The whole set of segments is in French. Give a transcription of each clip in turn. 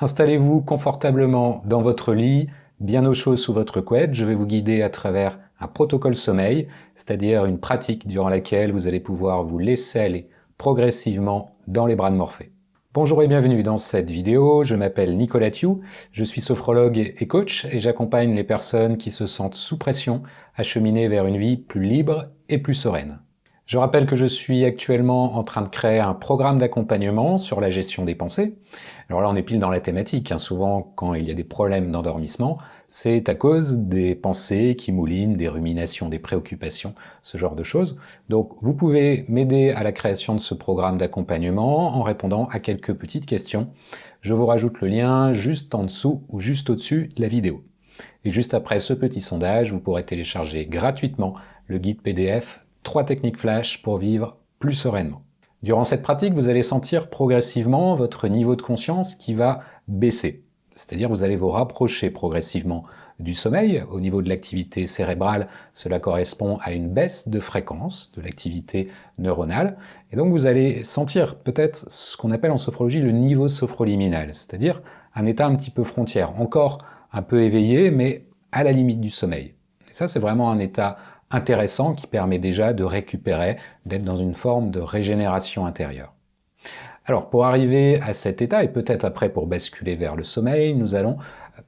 Installez-vous confortablement dans votre lit, bien au chaud sous votre couette. Je vais vous guider à travers un protocole sommeil, c'est-à-dire une pratique durant laquelle vous allez pouvoir vous laisser aller progressivement dans les bras de Morphée. Bonjour et bienvenue dans cette vidéo, je m'appelle Nicolas Thiou, je suis sophrologue et coach et j'accompagne les personnes qui se sentent sous pression à cheminer vers une vie plus libre et plus sereine. Je rappelle que je suis actuellement en train de créer un programme d'accompagnement sur la gestion des pensées. Alors là, on est pile dans la thématique. Souvent, quand il y a des problèmes d'endormissement, c'est à cause des pensées qui moulinent, des ruminations, des préoccupations, ce genre de choses. Donc, vous pouvez m'aider à la création de ce programme d'accompagnement en répondant à quelques petites questions. Je vous rajoute le lien juste en dessous ou juste au-dessus de la vidéo. Et juste après ce petit sondage, vous pourrez télécharger gratuitement le guide PDF 3 techniques flash pour vivre plus sereinement. Durant cette pratique, vous allez sentir progressivement votre niveau de conscience qui va baisser. C'est-à-dire vous allez vous rapprocher progressivement du sommeil. Au niveau de l'activité cérébrale, cela correspond à une baisse de fréquence de l'activité neuronale. Et donc vous allez sentir peut-être ce qu'on appelle en sophrologie le niveau sophroliminal, c'est-à-dire un état un petit peu frontière, encore un peu éveillé, mais à la limite du sommeil. Et ça, c'est vraiment un état intéressant qui permet déjà de récupérer, d'être dans une forme de régénération intérieure. Alors pour arriver à cet état, et peut-être après pour basculer vers le sommeil, nous allons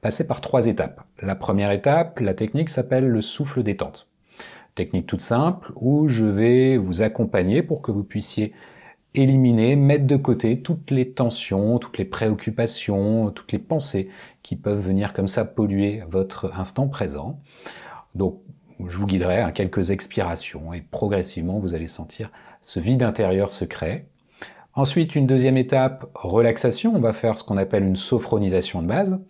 passer par 3 étapes. La première étape, la technique s'appelle le souffle détente. Technique toute simple où je vais vous accompagner pour que vous puissiez éliminer, mettre de côté toutes les tensions, toutes les préoccupations, toutes les pensées qui peuvent venir comme ça polluer votre instant présent. Donc je vous guiderai à quelques expirations et progressivement vous allez sentir ce vide intérieur se créer. Ensuite, une deuxième étape, relaxation. On va faire ce qu'on appelle une sophronisation de base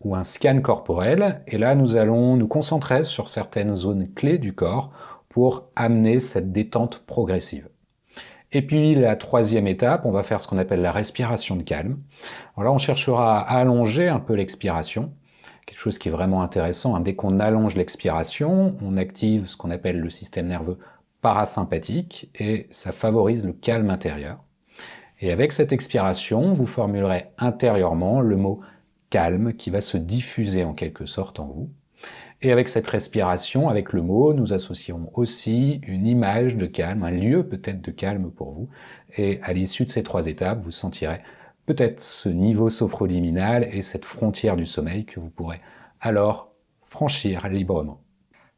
ou un scan corporel. Et là, nous allons nous concentrer sur certaines zones clés du corps pour amener cette détente progressive. Et puis la troisième étape, on va faire ce qu'on appelle la respiration de calme. Alors là, on cherchera à allonger un peu l'expiration. Quelque chose qui est vraiment intéressant, dès qu'on allonge l'expiration, on active ce qu'on appelle le système nerveux parasympathique et ça favorise le calme intérieur. Et avec cette expiration, vous formulerez intérieurement le mot calme qui va se diffuser en quelque sorte en vous. Et avec cette respiration, avec le mot, nous associons aussi une image de calme, un lieu peut-être de calme pour vous. Et à l'issue de ces 3 étapes, vous sentirez peut-être ce niveau sophroliminal et cette frontière du sommeil que vous pourrez alors franchir librement.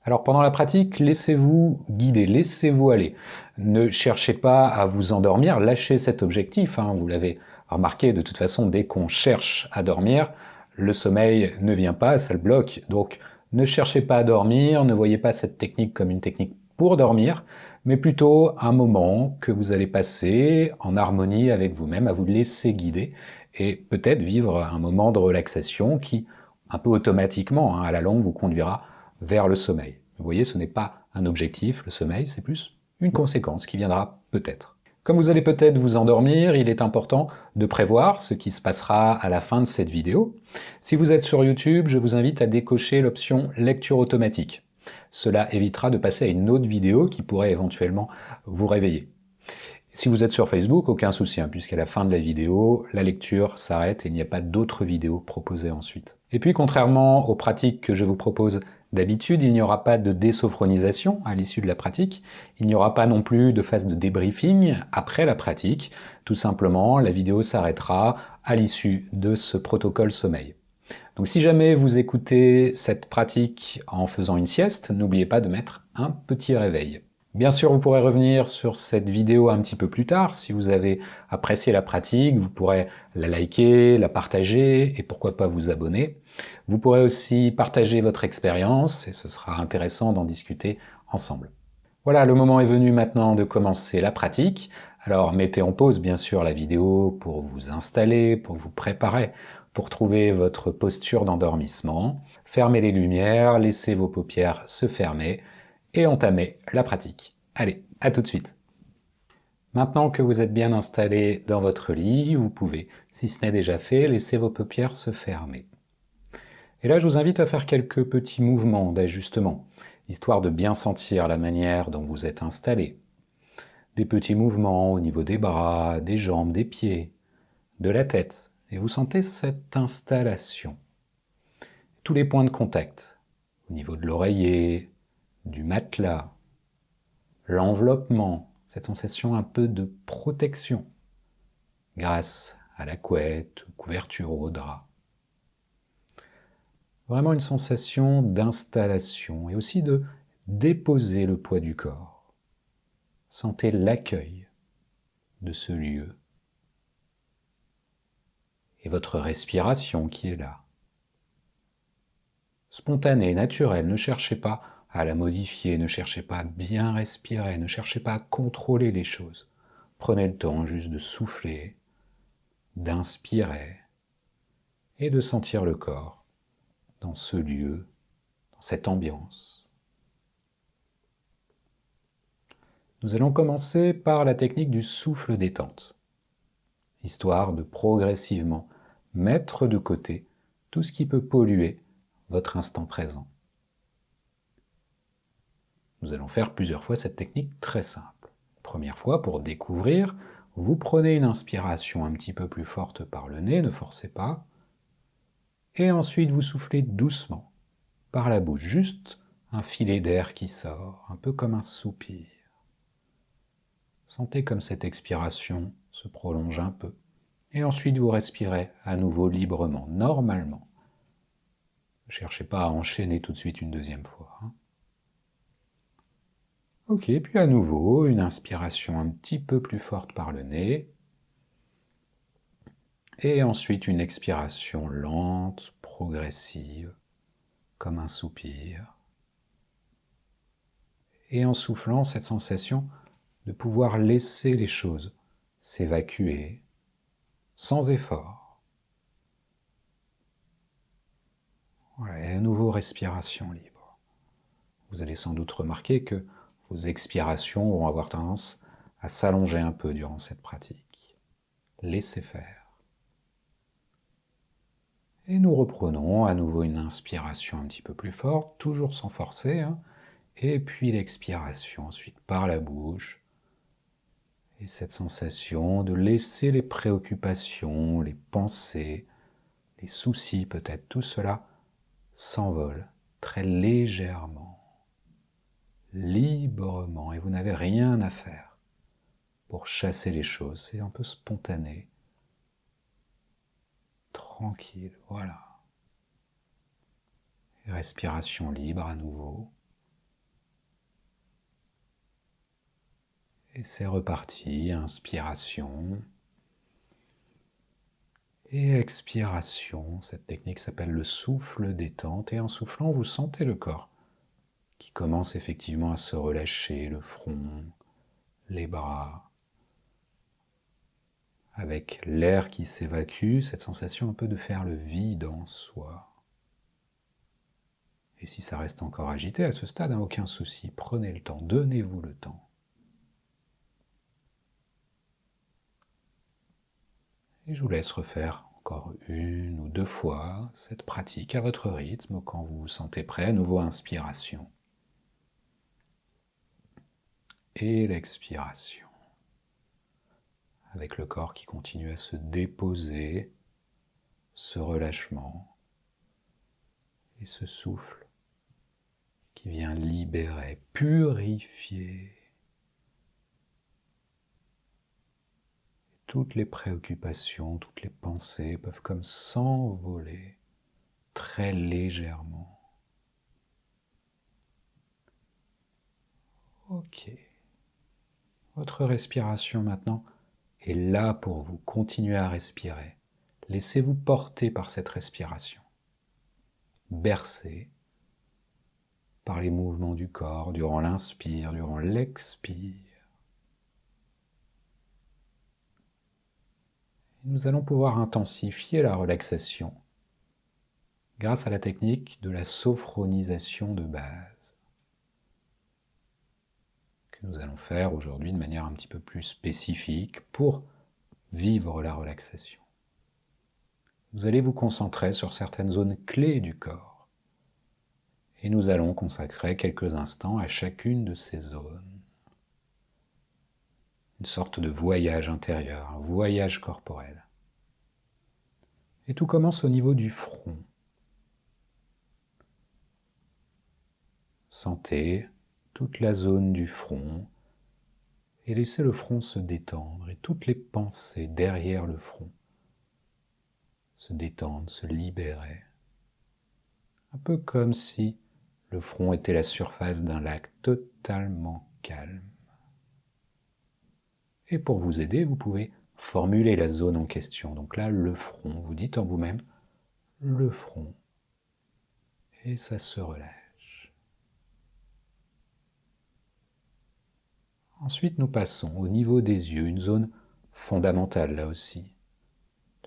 Alors pendant la pratique, laissez-vous guider, laissez-vous aller. Ne cherchez pas à vous endormir, lâchez cet objectif. Vous l'avez remarqué, de toute façon, dès qu'on cherche à dormir, le sommeil ne vient pas, ça le bloque. Donc ne cherchez pas à dormir, ne voyez pas cette technique comme une technique pour dormir, mais plutôt un moment que vous allez passer en harmonie avec vous-même, à vous laisser guider et peut-être vivre un moment de relaxation qui, un peu automatiquement, à la longue, vous conduira vers le sommeil. Vous voyez, ce n'est pas un objectif, le sommeil, c'est plus une conséquence qui viendra peut-être. Comme vous allez peut-être vous endormir, il est important de prévoir ce qui se passera à la fin de cette vidéo. Si vous êtes sur YouTube, je vous invite à décocher l'option lecture automatique. Cela évitera de passer à une autre vidéo qui pourrait éventuellement vous réveiller. Si vous êtes sur Facebook, aucun souci, puisqu'à la fin de la vidéo, la lecture s'arrête et il n'y a pas d'autres vidéos proposées ensuite. Et puis, contrairement aux pratiques que je vous propose d'habitude, il n'y aura pas de désophronisation à l'issue de la pratique, il n'y aura pas non plus de phase de débriefing après la pratique, tout simplement, la vidéo s'arrêtera à l'issue de ce protocole sommeil. Donc si jamais vous écoutez cette pratique en faisant une sieste, n'oubliez pas de mettre un petit réveil. Bien sûr, vous pourrez revenir sur cette vidéo un petit peu plus tard. Si vous avez apprécié la pratique, vous pourrez la liker, la partager et pourquoi pas vous abonner. Vous pourrez aussi partager votre expérience et ce sera intéressant d'en discuter ensemble. Voilà, le moment est venu maintenant de commencer la pratique. Alors mettez en pause bien sûr la vidéo pour vous installer, pour vous préparer, pour trouver votre posture d'endormissement. Fermez les lumières, laissez vos paupières se fermer et entamer la pratique. Allez, à tout de suite. Maintenant que vous êtes bien installé dans votre lit, vous pouvez, si ce n'est déjà fait, laisser vos paupières se fermer. Et là, je vous invite à faire quelques petits mouvements d'ajustement, histoire de bien sentir la manière dont vous êtes installé. Des petits mouvements au niveau des bras, des jambes, des pieds, de la tête, Et vous sentez cette installation. Tous les points de contact, au niveau de l'oreiller, du matelas, l'enveloppement, cette sensation un peu de protection grâce à la couette, couverture ou au drap. Vraiment une sensation d'installation et aussi de déposer le poids du corps. Sentez l'accueil de ce lieu et votre respiration qui est là. Spontanée, naturelle, ne cherchez pas à la modifier, ne cherchez pas à bien respirer, ne cherchez pas à contrôler les choses. Prenez le temps juste de souffler, d'inspirer et de sentir le corps dans ce lieu, dans cette ambiance. Nous allons commencer par la technique du souffle détente, histoire de progressivement mettre de côté tout ce qui peut polluer votre instant présent. Nous allons faire plusieurs fois cette technique très simple. Première fois, pour découvrir, vous prenez une inspiration un petit peu plus forte par le nez, ne forcez pas, et ensuite vous soufflez doucement par la bouche, juste un filet d'air qui sort, un peu comme un soupir. Sentez comme cette expiration se prolonge un peu, et ensuite vous respirez à nouveau librement, normalement. Ne cherchez pas à enchaîner tout de suite une deuxième fois. Ok, puis à nouveau, une inspiration un petit peu plus forte par le nez. Et ensuite une expiration lente, progressive, comme un soupir. Et en soufflant, cette sensation de pouvoir laisser les choses s'évacuer sans effort. Voilà, et à nouveau respiration libre. Vous allez sans doute remarquer que vos expirations vont avoir tendance à s'allonger un peu durant cette pratique. Laissez faire. Et nous reprenons à nouveau une inspiration un petit peu plus forte, toujours sans forcer, et puis l'expiration ensuite par la bouche. Et cette sensation de laisser les préoccupations, les pensées, les soucis peut-être, tout cela s'envole très légèrement, librement, et vous n'avez rien à faire pour chasser les choses. C'est un peu spontané, tranquille, voilà. Et respiration libre à nouveau. Et c'est reparti, inspiration et expiration. Cette technique s'appelle le souffle détente, et en soufflant, vous sentez le corps qui commence effectivement à se relâcher, le front, les bras, avec l'air qui s'évacue, cette sensation un peu de faire le vide en soi. Et si ça reste encore agité à ce stade, aucun souci, prenez le temps, donnez-vous le temps. Et je vous laisse refaire encore une ou deux fois cette pratique à votre rythme. Quand vous vous sentez prêt, à nouveau inspiration. Et l'expiration. Avec le corps qui continue à se déposer, ce relâchement et ce souffle qui vient libérer, purifier toutes les préoccupations, toutes les pensées peuvent comme s'envoler très légèrement. Ok. Votre respiration maintenant est là pour vous. Continuez à respirer. Laissez-vous porter par cette respiration. Bercé par les mouvements du corps durant l'inspire, durant l'expire. Nous allons pouvoir intensifier la relaxation grâce à la technique de la sophronisation de base que nous allons faire aujourd'hui de manière un petit peu plus spécifique pour vivre la relaxation. Vous allez vous concentrer sur certaines zones clés du corps et nous allons consacrer quelques instants à chacune de ces zones. Une sorte de voyage intérieur, un voyage corporel. Et tout commence au niveau du front. Sentez toute la zone du front et laissez le front se détendre et toutes les pensées derrière le front se détendre, se libérer. Un peu comme si le front était la surface d'un lac totalement calme. Et pour vous aider, vous pouvez formuler la zone en question. Donc là, le front, vous dites en vous-même le front. Et ça se relâche. Ensuite, nous passons au niveau des yeux, une zone fondamentale là aussi.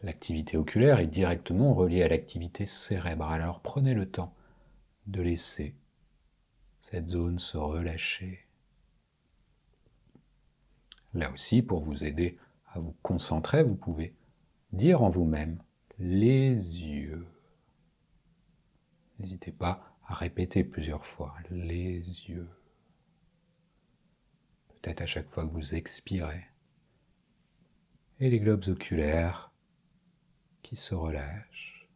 L'activité oculaire est directement reliée à l'activité cérébrale. Alors prenez le temps de laisser cette zone se relâcher. Là aussi, pour vous aider à vous concentrer, vous pouvez dire en vous-même les yeux. N'hésitez pas à répéter plusieurs fois les yeux. Peut-être à chaque fois que vous expirez. Et les globes oculaires qui se relâchent.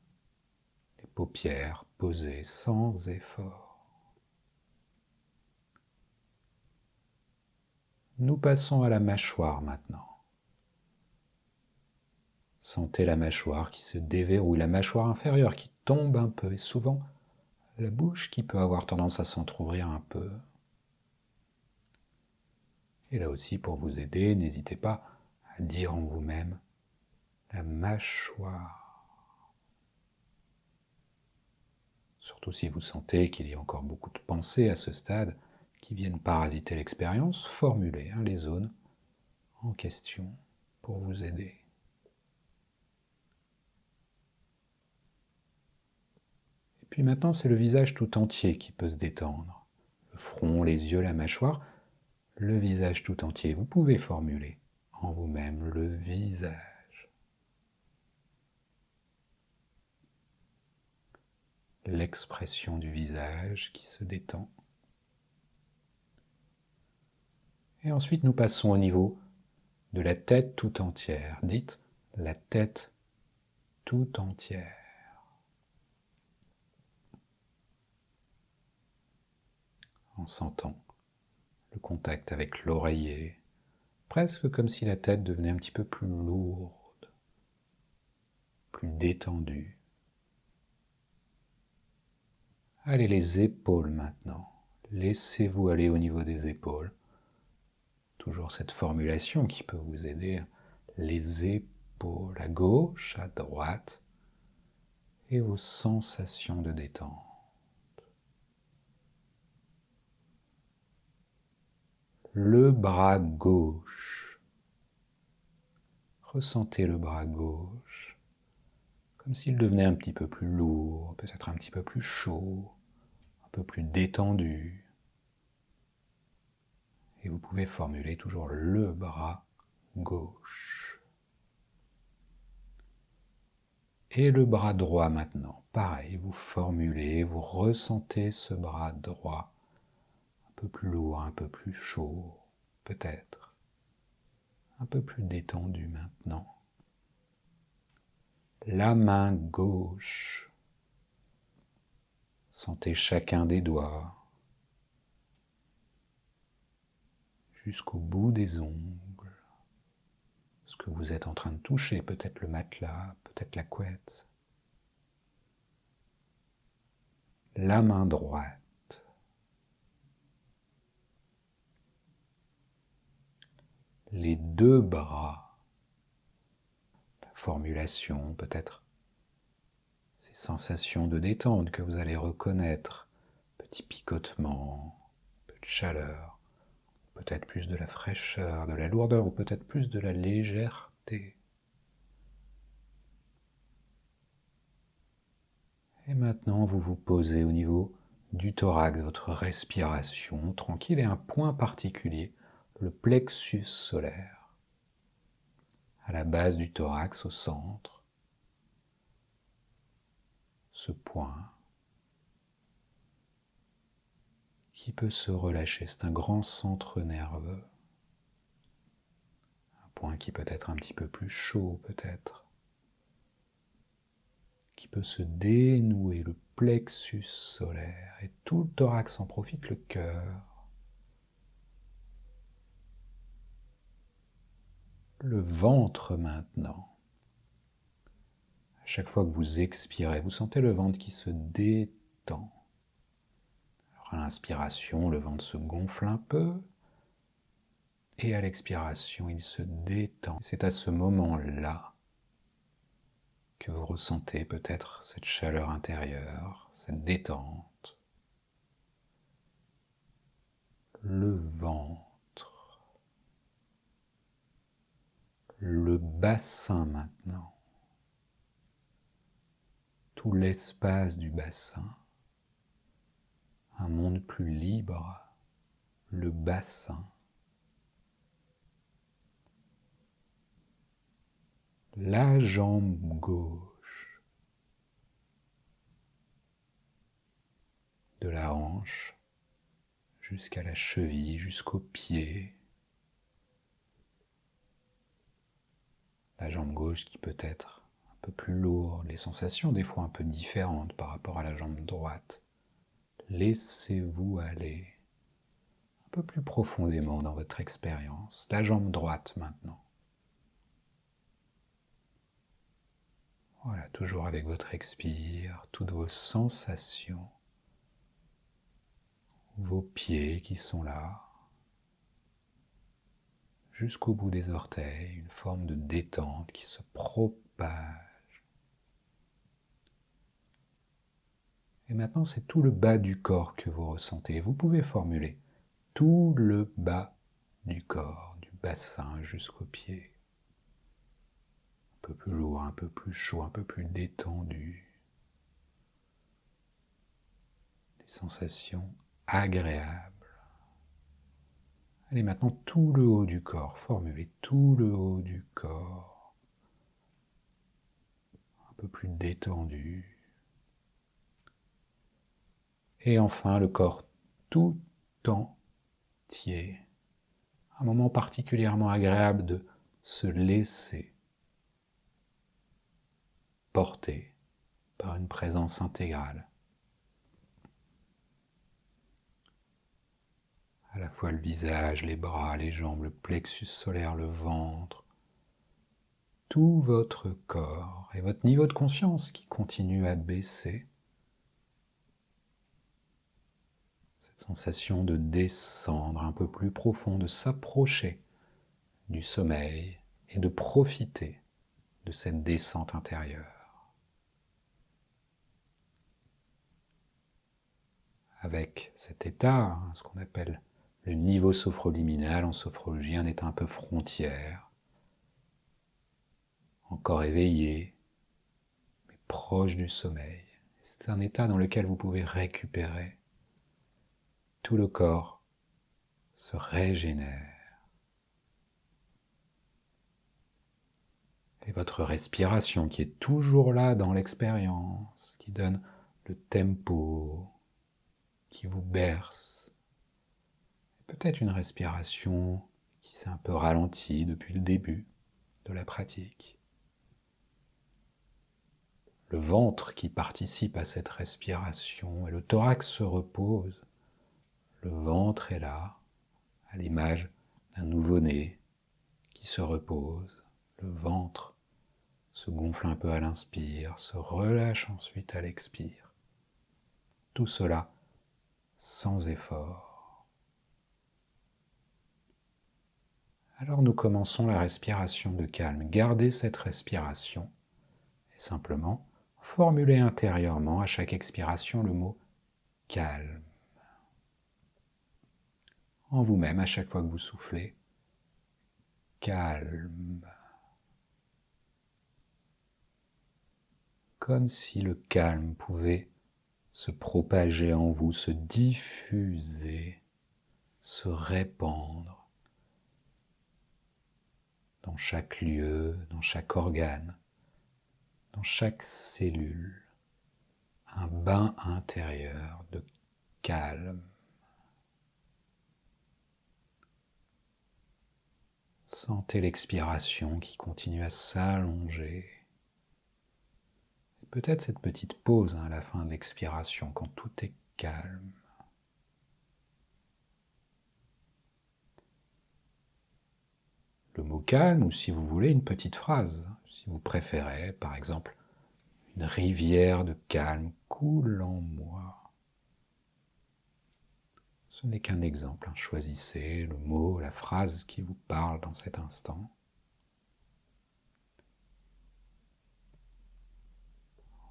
Les paupières posées sans effort. Nous passons à la mâchoire maintenant. Sentez la mâchoire qui se déverrouille, la mâchoire inférieure qui tombe un peu et souvent la bouche qui peut avoir tendance à s'entrouvrir un peu. Et là aussi, pour vous aider, n'hésitez pas à dire en vous-même la mâchoire. Surtout si vous sentez qu'il y a encore beaucoup de pensées à ce stade qui viennent parasiter l'expérience, formulez les zones en question pour vous aider. Et puis maintenant, c'est le visage tout entier qui peut se détendre. Le front, les yeux, la mâchoire, le visage tout entier. Vous pouvez formuler en vous-même le visage. L'expression du visage qui se détend. Et ensuite, nous passons au niveau de la tête tout entière. Dites la tête tout entière. En sentant le contact avec l'oreiller, presque comme si la tête devenait un petit peu plus lourde, plus détendue. Allez, les épaules maintenant. Laissez-vous aller au niveau des épaules. Toujours cette formulation qui peut vous aider. Les épaules à gauche, à droite, et vos sensations de détente. Le bras gauche. Ressentez le bras gauche, comme s'il devenait un petit peu plus lourd, peut-être un petit peu plus chaud, un peu plus détendu. Et vous pouvez formuler toujours le bras gauche. Et le bras droit maintenant, pareil, vous formulez, vous ressentez ce bras droit, un peu plus lourd, un peu plus chaud, peut-être, un peu plus détendu maintenant. La main gauche, sentez chacun des doigts, jusqu'au bout des ongles, ce que vous êtes en train de toucher, peut-être le matelas, peut-être la couette. La main droite. Les deux bras. La formulation, peut-être ces sensations de détente que vous allez reconnaître, petit picotement, peu de chaleur, peut-être plus de la fraîcheur, de la lourdeur ou peut-être plus de la légèreté. Et maintenant, vous vous posez au niveau du thorax, votre respiration tranquille et un point particulier, le plexus solaire, à la base du thorax, au centre. Ce point qui peut se relâcher, c'est un grand centre nerveux. Un point qui peut être un petit peu plus chaud, peut-être. qui peut se dénouer, le plexus solaire, et tout le thorax en profite, le cœur. Le ventre maintenant. À chaque fois que vous expirez, vous sentez le ventre qui se détend. Alors à l'inspiration, le ventre se gonfle un peu, et à l'expiration, il se détend. C'est à ce moment-là que vous ressentez peut-être cette chaleur intérieure, cette détente. Le ventre, le bassin maintenant, tout l'espace du bassin, un monde plus libre, le bassin. La jambe gauche, de la hanche jusqu'à la cheville, jusqu'au pied. La jambe gauche qui peut être un peu plus lourde, les sensations des fois un peu différentes par rapport à la jambe droite. Laissez-vous aller un peu plus profondément dans votre expérience. La jambe droite maintenant. Voilà, toujours avec votre expire, toutes vos sensations, vos pieds qui sont là, jusqu'au bout des orteils, une forme de détente qui se propage. Et maintenant, c'est tout le bas du corps que vous ressentez. Vous pouvez formuler tout le bas du corps, du bassin jusqu'aux pieds. Un peu plus lourd, un peu plus chaud, un peu plus détendu. Des sensations agréables. Allez, maintenant tout le haut du corps, formulez tout le haut du corps. Un peu plus détendu. Et enfin le corps tout entier. Un moment particulièrement agréable de se laisser porter par une présence intégrale. À la fois le visage, les bras, les jambes, le plexus solaire, le ventre, tout votre corps et votre niveau de conscience qui continue à baisser. Cette sensation de descendre un peu plus profond, de s'approcher du sommeil et de profiter de cette descente intérieure. Avec cet état, ce qu'on appelle le niveau sophroliminal en sophrologie, un état un peu frontière, encore éveillé, mais proche du sommeil. C'est un état dans lequel vous pouvez récupérer. Tout le corps se régénère. Et votre respiration qui est toujours là dans l'expérience, qui donne le tempo, qui vous berce. Peut-être une respiration qui s'est un peu ralentie depuis le début de la pratique. Le ventre qui participe à cette respiration et le thorax se repose. Le ventre est là, à l'image d'un nouveau-né qui se repose. Le ventre se gonfle un peu à l'inspire, se relâche ensuite à l'expire. Tout cela sans effort. Alors nous commençons la respiration de calme. Gardez cette respiration et simplement formulez intérieurement à chaque expiration le mot calme. En vous-même, à chaque fois que vous soufflez, calme. Comme si le calme pouvait se propager en vous, se diffuser, se répandre dans chaque lieu, dans chaque organe, dans chaque cellule, un bain intérieur de calme. Sentez l'expiration qui continue à s'allonger. peut-être cette petite pause à la fin de l'expiration, quand tout est calme. Le mot calme, ou si vous voulez, une petite phrase, si vous préférez, par exemple, une rivière de calme coule en moi. Ce n'est qu'un exemple, hein. Choisissez le mot, la phrase qui vous parle dans cet instant.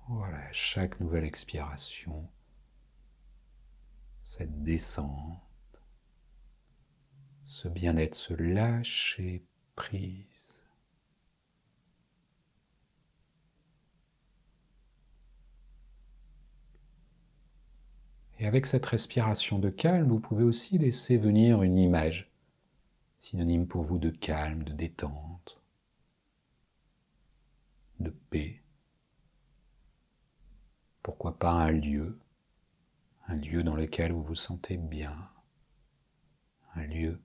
Voilà, à chaque nouvelle expiration, cette descente, ce bien-être, ce lâcher prise. Et avec cette respiration de calme, vous pouvez aussi laisser venir une image, synonyme pour vous de calme, de détente, de paix. Pourquoi pas un lieu dans lequel vous vous sentez bien, un lieu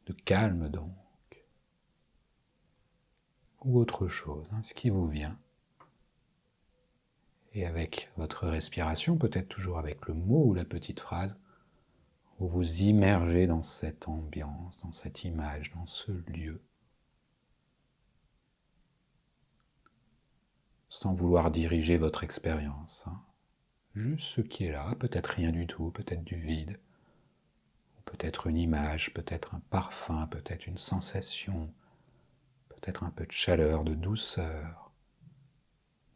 de calme donc, ou autre chose, hein, ce qui vous vient. Et avec votre respiration, peut-être toujours avec le mot ou la petite phrase, vous vous immergez dans cette ambiance, dans cette image, dans ce lieu, sans vouloir diriger votre expérience. Hein. Juste ce qui est là, peut-être rien du tout, peut-être du vide, peut-être une image, peut-être un parfum, peut-être une sensation, peut-être un peu de chaleur, de douceur,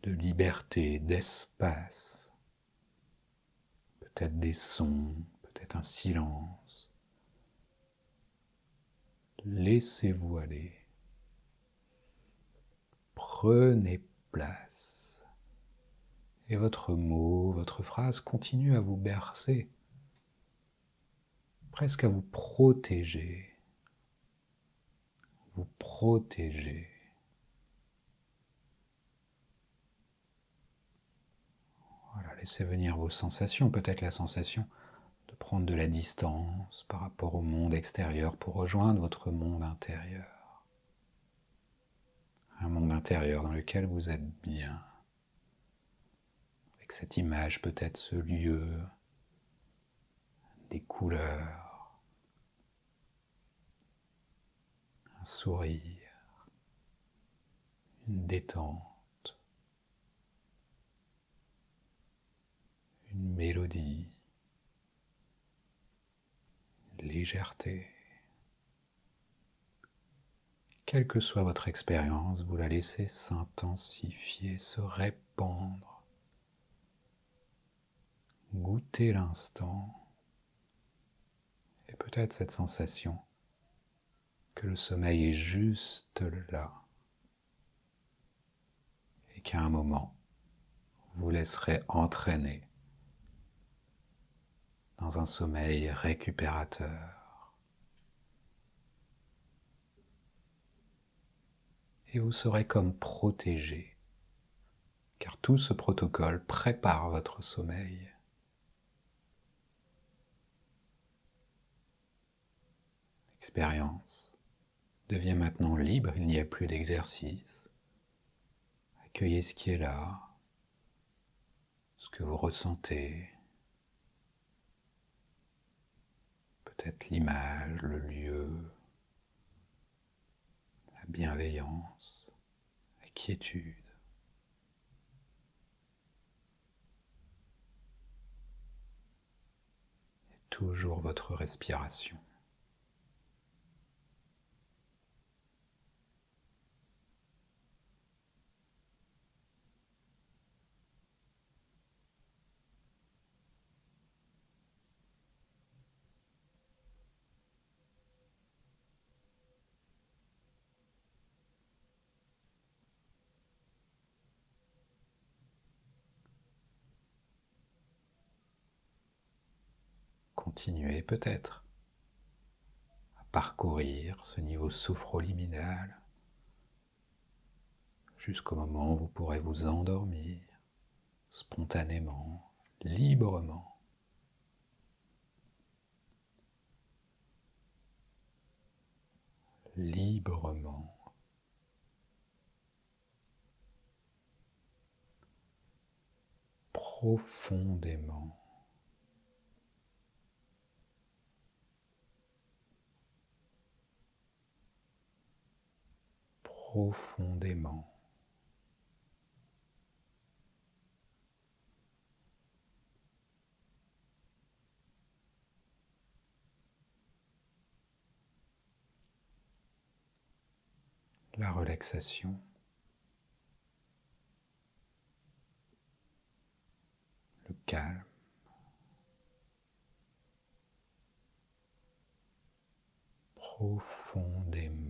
de liberté, d'espace, peut-être des sons, peut-être un silence. Laissez-vous aller. Prenez place. Et votre mot, votre phrase continue à vous bercer, presque à vous protéger. Vous protéger. Voilà, laissez venir vos sensations, peut-être la sensation de prendre de la distance par rapport au monde extérieur pour rejoindre votre monde intérieur. Un monde intérieur dans lequel vous êtes bien. Avec cette image, peut-être ce lieu, des couleurs, un sourire, une détente, une mélodie, une légèreté. Quelle que soit votre expérience, vous la laissez s'intensifier, se répandre. Goûtez l'instant et peut-être cette sensation que le sommeil est juste là et qu'à un moment, vous laisserez entraîner dans un sommeil récupérateur. Et vous serez comme protégé, car tout ce protocole prépare votre sommeil. L'expérience devient maintenant libre, il n'y a plus d'exercice. Accueillez ce qui est là, ce que vous ressentez, peut-être l'image, le lieu, la bienveillance, la quiétude. Et toujours votre respiration. Continuez peut-être à parcourir ce niveau soufroliminal jusqu'au moment où vous pourrez vous endormir spontanément, librement. Librement. profondément. Profondément. La relaxation, le calme, profondément.